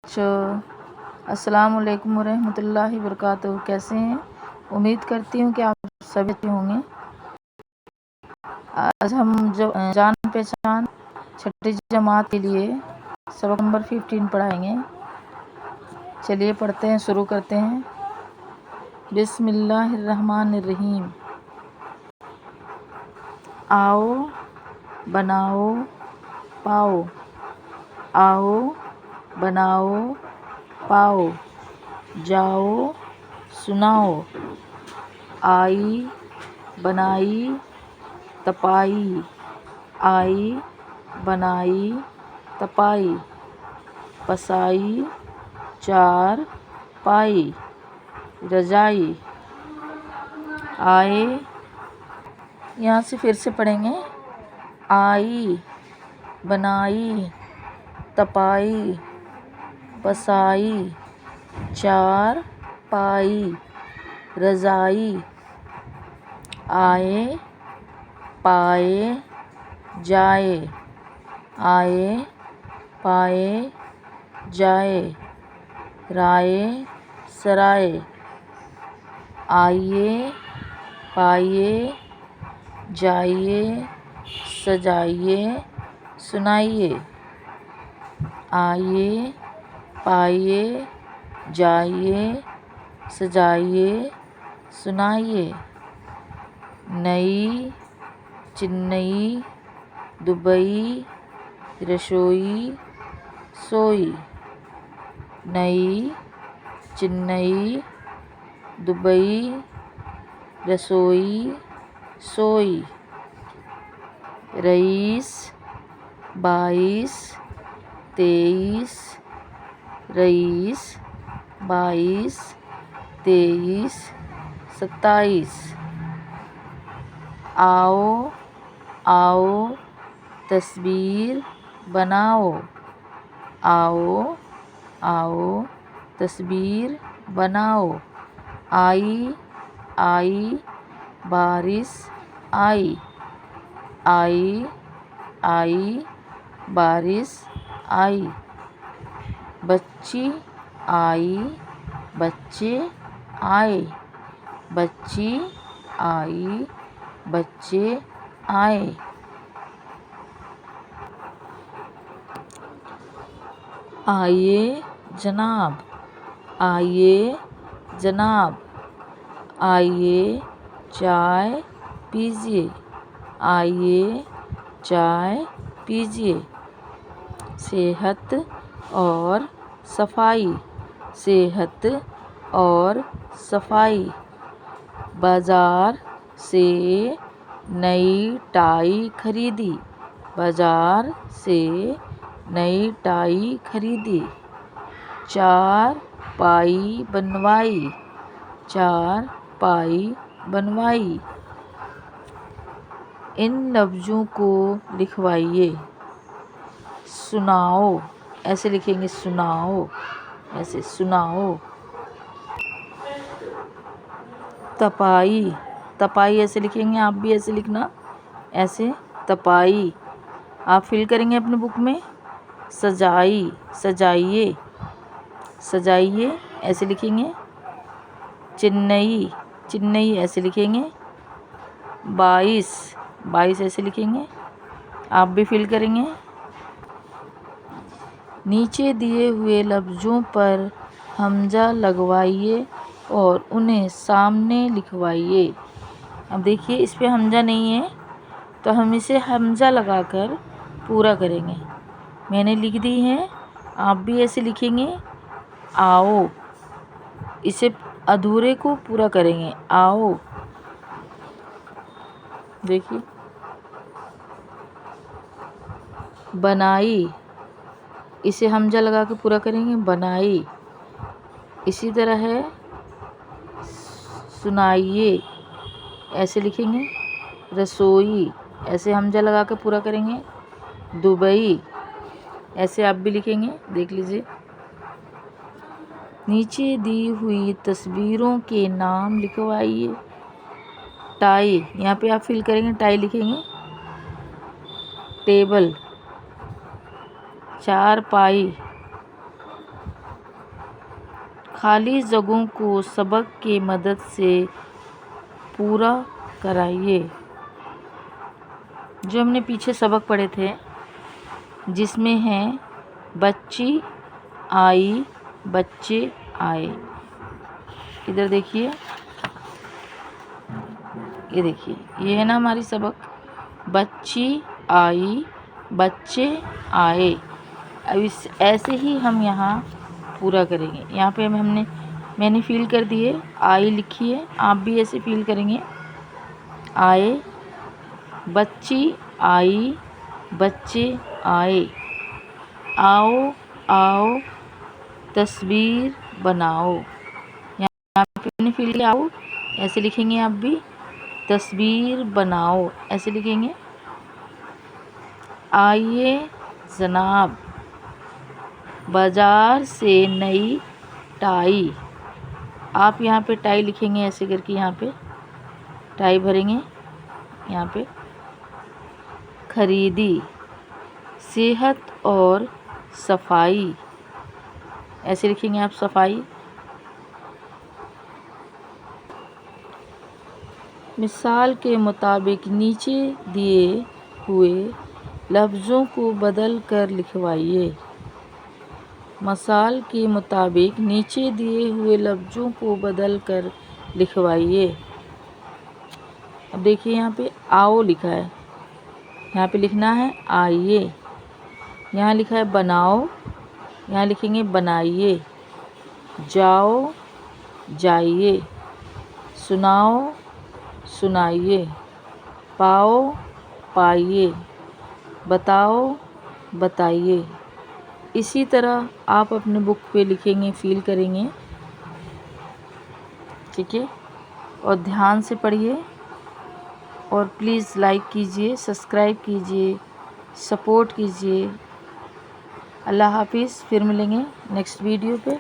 अच्छा, अस्सलाम वालेकुम रहमतुल्लाहि वबरकातुहू। कैसे हैं? उम्मीद करती हूँ कि आप सभी अच्छे होंगे। आज हम जो जान पहचान छठी जमात के लिए सबक नंबर 15 पढ़ाएंगे। चलिए पढ़ते हैं, शुरू करते हैं। बिस्मिल्लाहिर्रहमानिर्रहीम। आओ बनाओ पाओ, आओ बनाओ पाओ, जाओ सुनाओ, आई बनाई तपाई, आई बनाई तपाई, पसाई चार पाई, रजाई। आए, यहाँ से फिर से पढ़ेंगे। आई बनाई तपाई पसाई चार पाई, रजाई। आए पाए जाए, आए पाए जाए, राए सराय। आइए पाइए जाइए, सजाइए सुनाइए। आइए पाइए जाइए, सजाइए सुनाइए। नई चेन्नई दुबई रसोई सोई, नई चेन्नई दुबई रसोई सोई। Rice 22 23, rice 22 23 27। आओ आओ तस्वीर बनाओ, आओ आओ तस्वीर बनाओ। आई आई बारिश आई, आई आई बारिश आई। बच्ची आई बच्चे आए, बच्ची आई बच्चे आए। आइए जनाब, आइए जनाब, आइए चाय पीजिए, आइए चाय पीजिए। सेहत और सफाई, सेहत और सफाई। बाजार से नई टाई खरीदी, बाजार से नई टाई खरीदी। चार पाई बनवाई, चार पाई बनवाई। इन लफ्ज़ों को लिखवाइए। सुनाओ, ऐसे लिखेंगे सुनाओ, ऐसे सुनाओ। तपाई, तपाई ऐसे लिखेंगे, आप भी ऐसे लिखना, ऐसे तपाई। आप फिल करेंगे अपने बुक में। सजाई, सजाइए, सजाइए ऐसे लिखेंगे। चेन्नई, चेन्नई ऐसे लिखेंगे। 22, 22 ऐसे लिखेंगे, आप भी फिल करेंगे। नीचे दिए हुए लफ्ज़ों पर हमजा लगवाइए और उन्हें सामने लिखवाइए। अब देखिए इस पे हमजा नहीं है तो हम इसे हमजा लगाकर पूरा करेंगे। मैंने लिख दी है, आप भी ऐसे लिखेंगे। आओ, इसे अधूरे को पूरा करेंगे। आओ, देखिए। बनाई, इसे हमजा लगा के पूरा करेंगे। बनाई। इसी तरह है सुनाइए, ऐसे लिखेंगे। रसोई, ऐसे हमजा लगा के पूरा करेंगे। दुबई, ऐसे आप भी लिखेंगे, देख लीजिए। नीचे दी हुई तस्वीरों के नाम लिखवाइए। टाई, यहाँ पे आप फिल करेंगे, टाई लिखेंगे। टेबल, चार पाई, खाली जगहों को सबक के मदद से पूरा कराइए। जो हमने पीछे सबक पढ़े थे जिसमें हैं बच्ची आई, बच्चे आए। इधर देखिए, ये देखिए, ये है ना हमारी सबक, बच्ची आई, बच्चे आए। अब इस ऐसे ही हम यहाँ पूरा करेंगे। यहाँ पे मैंने फिल कर दिए, आई लिखी है, आप भी ऐसे फिल करेंगे। आए, बच्ची आई, बच्चे आए। आओ आओ, तस्वीर बनाओ। यहाँ पे मैंने फिल किया आओ, ऐसे लिखेंगे आप भी। तस्वीर बनाओ, ऐसे लिखेंगे। आइए जनाब, बाजार से नई टाई। आप यहाँ पे टाई लिखेंगे ऐसे करके, यहाँ पे टाई भरेंगे। यहाँ पे खरीदी, सेहत और सफाई, ऐसे लिखेंगे आप, सफाई। मिसाल के मुताबिक नीचे दिए हुए लफ्ज़ों को बदल कर लिखवाइए। मिसाल के मुताबिक नीचे दिए हुए लफ्ज़ों को बदल कर लिखवाइए। अब देखिए, यहाँ पे आओ लिखा है, यहाँ पे लिखना है आइए। यहाँ लिखा है बनाओ, यहाँ लिखेंगे बनाइए। जाओ, जाइए। सुनाओ, सुनाइए। पाओ, पाइए। बताओ, बताइए। इसी तरह आप अपने बुक पे लिखेंगे, फील करेंगे, ठीक है। और ध्यान से पढ़िए, और प्लीज़ लाइक कीजिए, सब्सक्राइब कीजिए, सपोर्ट कीजिए। अल्लाह हाफिज़। फिर मिलेंगे नेक्स्ट वीडियो पे।